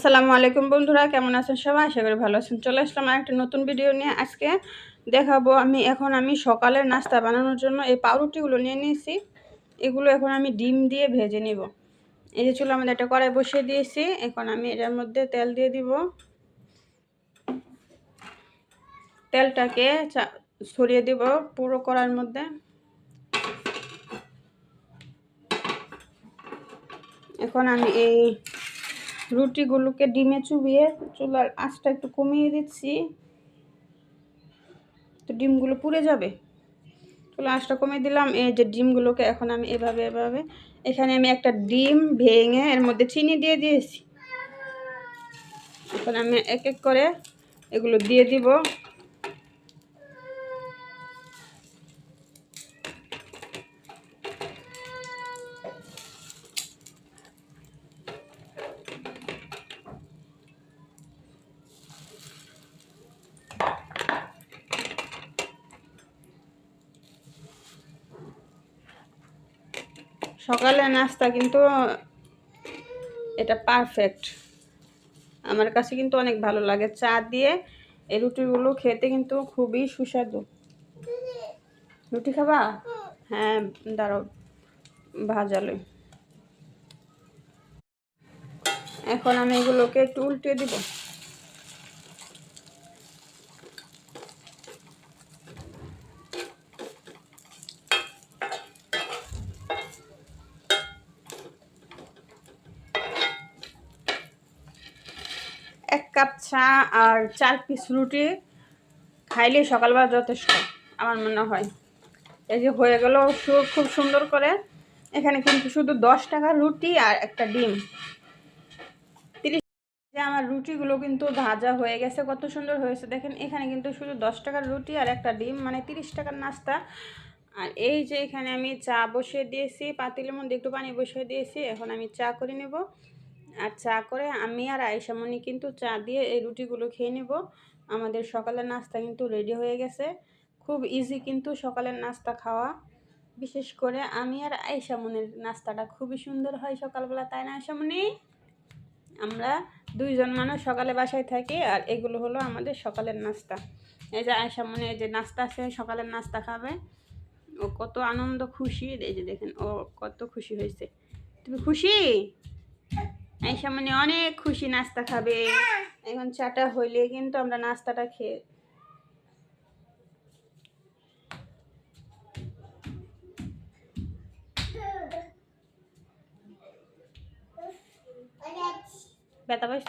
আসসালামু আলাইকুম বন্ধুরা, কেমন আছেন সবাই? আশা করি ভালো আছেন। চলে আসলাম আরেকটা নতুন ভিডিও নিয়ে। আজকে দেখাবো আমি সকালের নাস্তা বানানোর জন্য এই পাউরুটিগুলো নিয়ে নিয়েছি। এগুলো এখন আমি ডিম দিয়ে ভেজে নিব। এই যে চুলার মধ্যে একটা কড়াই বসিয়ে দিয়েছি। এখন আমি এটার মধ্যে তেল দিয়ে দিব। তেলটাকে ছড়িয়ে দিব পুরো কড়াইয়ের মধ্যে। এখন আমি এই রুটিগুলোকে ডিমে চুবিয়ে চুলার আঁচটা একটু কমিয়ে দিচ্ছি, তো ডিমগুলো পুড়ে যাবে। চুলা আঁচটা কমিয়ে দিলাম। এই যে ডিমগুলোকে এখন আমি এভাবে এখানে আমি একটা ডিম ভেঙে এর মধ্যে চিনি দিয়ে দিয়েছি। এখন আমি এক এক করে এগুলো দিয়ে দিব। সকালে নাস্তা কিন্তু এটা পারফেক্ট। আমার কাছে কিন্তু অনেক ভালো লাগে। চা দিয়ে এই রুটিগুলো খেতে কিন্তু খুবই সুস্বাদু। রুটি খাবা? হ্যাঁ, দাঁড়াও ভাজালে। এখন আমি এগুলোকে একটু উল্টে দিব। এক কাপ চা আর 4 পিস রুটি খাইলে সকালবেলা যথেষ্ট আমার মনে হয়। এই যে হয়ে গেল খুব সুন্দর করে। এখানে কিন্তু শুধু 10 টাকার রুটি আর একটা ডিম। 30 যে আমার রুটিগুলো কিন্তু ভাজা হয়ে গেছে, কত সুন্দর হয়েছে দেখেন। এখানে কিন্তু শুধু 10 টাকার রুটি আর একটা ডিম, মানে 30 টাকার নাস্তা। আর এই যে এখানে আমি চা বসিয়ে দিয়েছি, পাতিলের মধ্যে একটু পানি বসিয়ে দিয়েছি। এখন আমি চা করে নেব। আর চা করে আমি আর আয়েশামণি কিন্তু চা দিয়ে এই রুটিগুলো খেয়ে নেব। আমাদের সকালের নাস্তা কিন্তু রেডি হয়ে গেছে। খুব ইজি কিন্তু সকালের নাস্তা খাওয়া। বিশেষ করে আমি আর আয়েশামণির নাস্তাটা খুবই সুন্দর হয় সকালবেলা, তাই না আয়েশামণি? আমরা দুইজন মানুষ সকালে বাসায় থাকি, আর এগুলো হলো আমাদের সকালের নাস্তা। এই যে আয়েশামণি এই যে নাস্তা আছে, সকালের নাস্তা খাবে। ও কত আনন্দ খুশি, এই যে দেখেন ও কত খুশি হয়েছে। তুমি খুশি? আয়েশামণি অনেক খুশি, নাস্তা খাবে। এখন চাটা হইলে কিন্তু আমরা নাস্তাটা খেয়ে ব্যথা পাইছ?